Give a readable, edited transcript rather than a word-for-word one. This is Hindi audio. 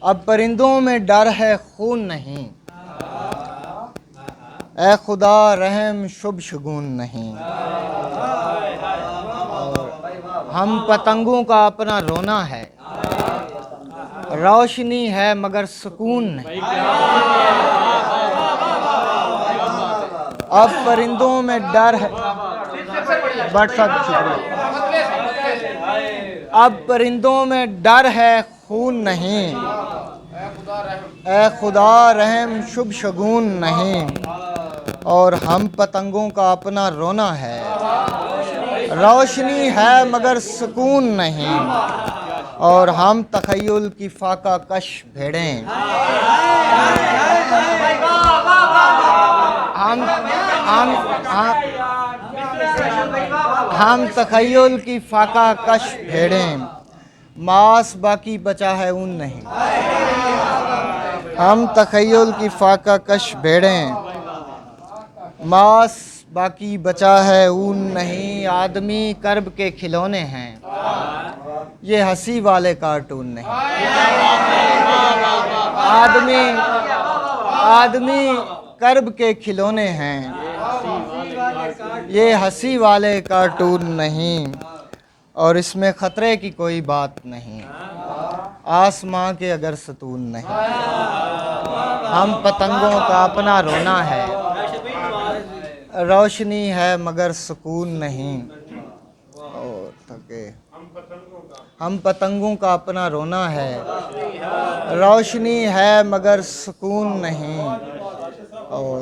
अब परिंदों में डर है खून नहीं, ए खुदा रहम शुभ शगुन नहीं। और हम पतंगों का अपना रोना है, रोशनी है मगर सुकून नहीं। अब परिंदों में डर है, बट साहब शुक्रिया। अब परिंदों में डर है खून नहीं, ए खुदा रहम शुभ शगुन नहीं। और हम पतंगों का अपना रोना है, रोशनी है मगर सुकून नहीं। और हम तखय्युल की फाका कश भेड़ें, हम तखय्युल की फाका कश भेड़ें, मांस बाकी बचा है ऊन नहीं। हम तखय्युल की फाका कश भेड़ें, मांस बाकी बचा है ऊन नहीं। आदमी कर्ब के खिलौने हैं, ये हंसी वाले कार्टून नहीं। आदमी कर्ब के खिलौने हैं, ये हंसी वाले कार्टून नहीं। और इसमें ख़तरे की कोई बात नहीं, आसमां के अगर सतून नहीं। हम पतंगों का अपना रोना है, रोशनी है मगर सुकून नहीं। और थके हम पतंगों का अपना रोना है, रोशनी है मगर सुकून नहीं। और